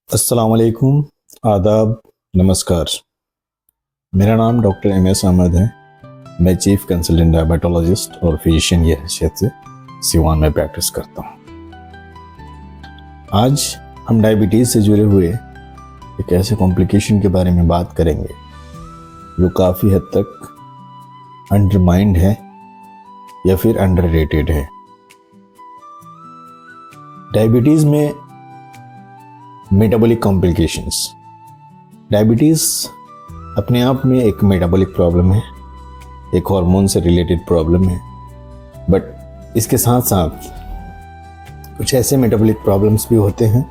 अस्सलाम वालेकुम, आदाब, नमस्कार। मेरा नाम डॉक्टर एम.एस. अहमद है। मैं चीफ कंसल्टेंट डायबिटोलॉजिस्ट और फिजिशियन की हैसियत से सिवान में प्रैक्टिस करता हूँ। आज हम डायबिटीज़ से जुड़े हुए एक ऐसे कॉम्प्लिकेशन के बारे में बात करेंगे जो काफ़ी हद तक अंडरमाइंड है या फिर अंडररेटेड है। डायबिटीज़ में मेटाबॉलिक कॉम्प्लिकेशंस। डायबिटीज़ अपने आप में एक मेटाबॉलिक प्रॉब्लम है, एक हार्मोन से रिलेटेड प्रॉब्लम है, बट इसके साथ साथ कुछ ऐसे मेटाबॉलिक प्रॉब्लम्स भी होते हैं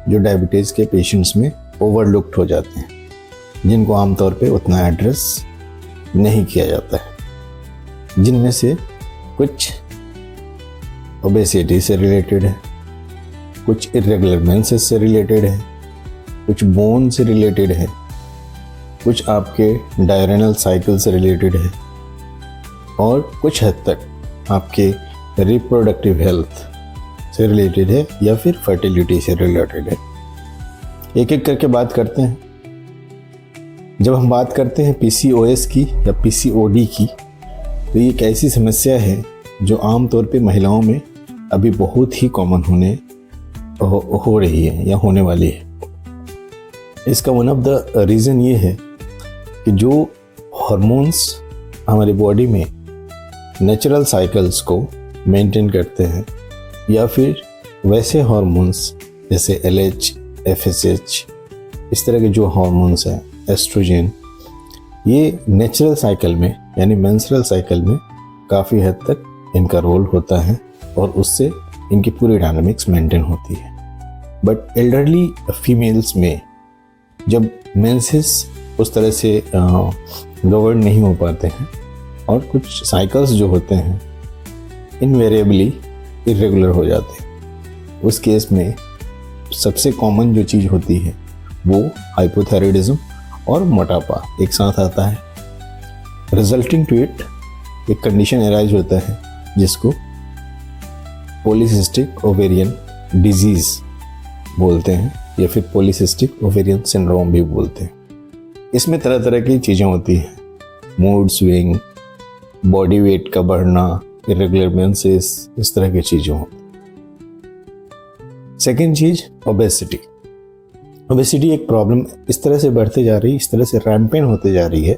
जो डायबिटीज़ के पेशेंट्स में ओवरलुक्ड हो जाते हैं, जिनको आमतौर पे उतना एड्रेस नहीं किया जाता है। जिनमें से कुछ ओबेसिटी से रिलेटेड है, कुछ इरेगुलर मेंसेस से रिलेटेड है, कुछ बोन से रिलेटेड है, कुछ आपके डायरेनल साइकिल से रिलेटेड है और कुछ हद तक आपके रिप्रोडक्टिव हेल्थ से रिलेटेड है या फिर फर्टिलिटी से रिलेटेड है। एक एक करके बात करते हैं। जब हम बात करते हैं PCOS की या PCOD की, तो ये एक ऐसी समस्या है जो आमतौर पे महिलाओं में अभी बहुत ही कॉमन हो रही है या होने वाली है। इसका वन ऑफ द रीज़न ये है कि जो हार्मोन्स हमारी बॉडी में नेचुरल साइकिल्स को मेंटेन करते हैं या फिर वैसे हार्मोन्स जैसे LH, FSH, इस तरह के जो हार्मोन्स हैं, एस्ट्रोजन, ये नेचुरल साइकिल में यानी मेंस्ट्रुअल साइकिल में काफ़ी हद तक इनका रोल होता है और उससे इनकी पूरी डायनामिक्स मेंटेन होती है। बट एल्डरली फीमेल्स में जब मेंसेस उस तरह से गवर्न नहीं हो पाते हैं और कुछ साइकिल्स जो होते हैं इनवेरिएबली इरेगुलर हो जाते हैं, उस केस में सबसे कॉमन जो चीज़ होती है वो हाइपोथायराइडिज्म और मोटापा एक साथ आता है। रिजल्टिंग टू इट एक कंडीशन अराइज होता है जिसको पॉलीसिस्टिक ओवेरियन डिजीज़ बोलते हैं या फिर पॉलीसिस्टिक ओवेरियन सिंड्रोम भी बोलते हैं। इसमें तरह तरह की चीज़ें होती हैं, मूड स्विंग, बॉडी वेट का बढ़ना, इरेगुलर मेंसेस, इस तरह की चीज़ें होती हैं। सेकेंड चीज़ ओबेसिटी। ओबेसिटी एक प्रॉब्लम इस तरह से बढ़ते जा रही है, इस तरह से रैम्पेंट होते जा रही है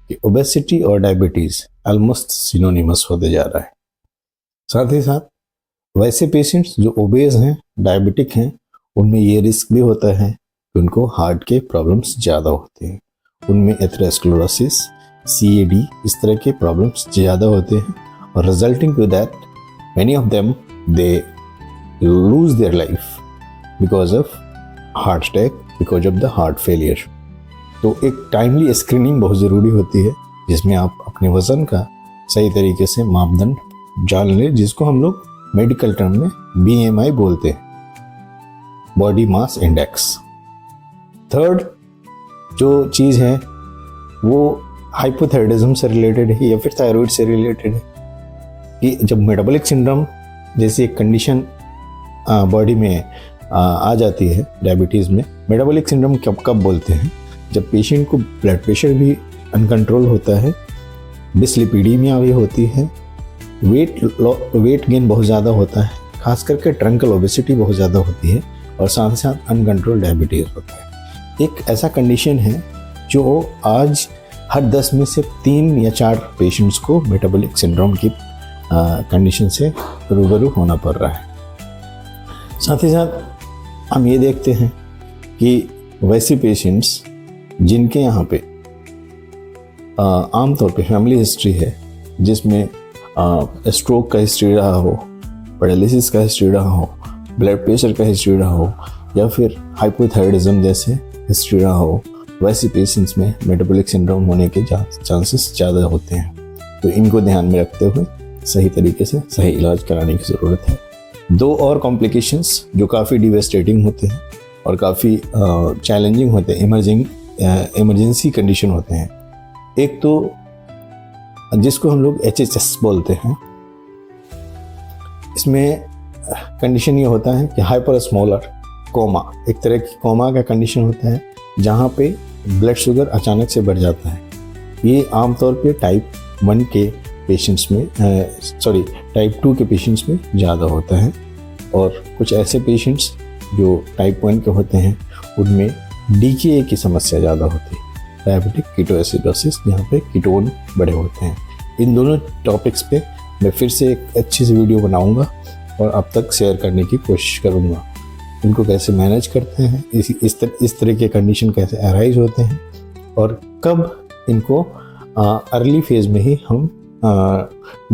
कि ओबेसिटी और डायबिटीज़ ऑलमोस्ट सिनोनिमस होते जा रहा है। साथ ही साथ वैसे पेशेंट्स जो ओबेस हैं, डायबिटिक हैं, उनमें ये रिस्क भी होता है कि उनको हार्ट के प्रॉब्लम्स ज़्यादा होते हैं, उनमें एथेरोस्क्लेरोसिस, CAD, इस तरह के प्रॉब्लम्स ज़्यादा होते हैं और resulting to that many of them they lose their life because of heart attack, because of the heart failure. तो एक टाइमली स्क्रीनिंग बहुत ज़रूरी होती है जिसमें आप अपने वज़न का सही तरीके से मापदंड जान लें, जिसको हम लोग मेडिकल टर्म में BMI बोलते हैं, बॉडी मास इंडेक्स। थर्ड जो चीज़ है वो हाइपोथायराइडिज्म से रिलेटेड है या फिर थायराइड से रिलेटेड है कि जब मेटाबॉलिक सिंड्रोम जैसी एक कंडीशन बॉडी में आ जाती है डायबिटीज़ में। मेटाबॉलिक सिंड्रोम कब बोलते हैं? जब पेशेंट को ब्लड प्रेशर भी अनकंट्रोल होता है, डिसलिपिडीमिया भी होती है, वेट गेन बहुत ज़्यादा होता है, खास करके ट्रंकल ओबेसिटी बहुत ज़्यादा होती है और साथ साथ अनकंट्रोल डायबिटीज़ होता है। एक ऐसा कंडीशन है जो आज हर 10 में से 3 या 4 पेशेंट्स को मेटाबॉलिक सिंड्रोम की कंडीशन से रूबरू होना पड़ रहा है। साथ ही साथ हम ये देखते हैं कि वैसे पेशेंट्स जिनके यहाँ पे आमतौर पे फैमिली हिस्ट्री है, जिसमें स्ट्रोक का हिस्ट्री रहा हो, पैरालिसिस का हिस्ट्री रहा हो, ब्लड प्रेशर का हिस्ट्री रहा हो या फिर हाइपोथायराइडिज्म जैसे हिस्ट्री रहा हो, वैसे पेशेंट्स में मेटाबॉलिक सिंड्रोम होने के चांसेस ज़्यादा होते हैं। तो इनको ध्यान में रखते हुए सही तरीके से सही इलाज कराने की ज़रूरत है। 2 और कॉम्प्लिकेशंस जो काफ़ी डिवेस्टेटिंग होते हैं और काफ़ी चैलेंजिंग होते हैं, इमरजेंसी कंडीशन होते हैं। एक तो जिसको हम लोग HHS बोलते हैं, इसमें कंडीशन ये होता है कि हाइपर स्मॉलर कोमा, एक तरह की कोमा का कंडीशन होता है जहाँ पे ब्लड शुगर अचानक से बढ़ जाता है। ये आमतौर पे टाइप 1 के पेशेंट्स में टाइप 2 के पेशेंट्स में ज़्यादा होता है, और कुछ ऐसे पेशेंट्स जो टाइप 1 के होते हैं उनमें डीकेए की समस्या ज़्यादा होती है, डायबिटिक कीटोएसिडोसिस, जहाँ पे कीटोन बड़े होते हैं। इन दोनों टॉपिक्स पे मैं फिर से एक अच्छी सी वीडियो बनाऊंगा और अब तक शेयर करने की कोशिश करूंगा। इनको कैसे मैनेज करते हैं, इस तरह के कंडीशन कैसे अराइज होते हैं, और कब इनको अर्ली फेज़ में ही हम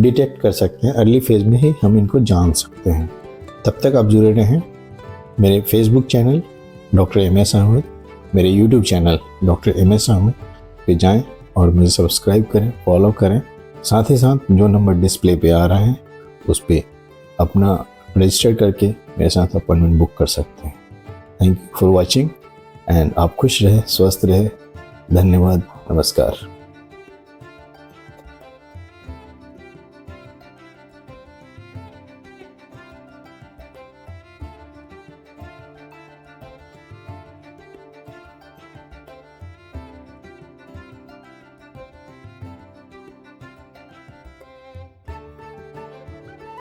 डिटेक्ट कर सकते हैं, अर्ली फेज़ में ही हम इनको जान सकते हैं। तब तक आप जुड़े रहें मेरे Facebook channel doctor MS Ahmad, मेरे YouTube channel doctor MS Ahmad पे जाएं और मुझे सब्सक्राइब करें, फॉलो करें। साथ ही साथ जो नंबर डिस्प्ले पे आ रहा है उस पर अपना रजिस्टर करके मेरे साथ अपॉइंटमेंट बुक कर सकते हैं। Thank you for watching and आप खुश रहे, स्वस्थ रहे। धन्यवाद, नमस्कार।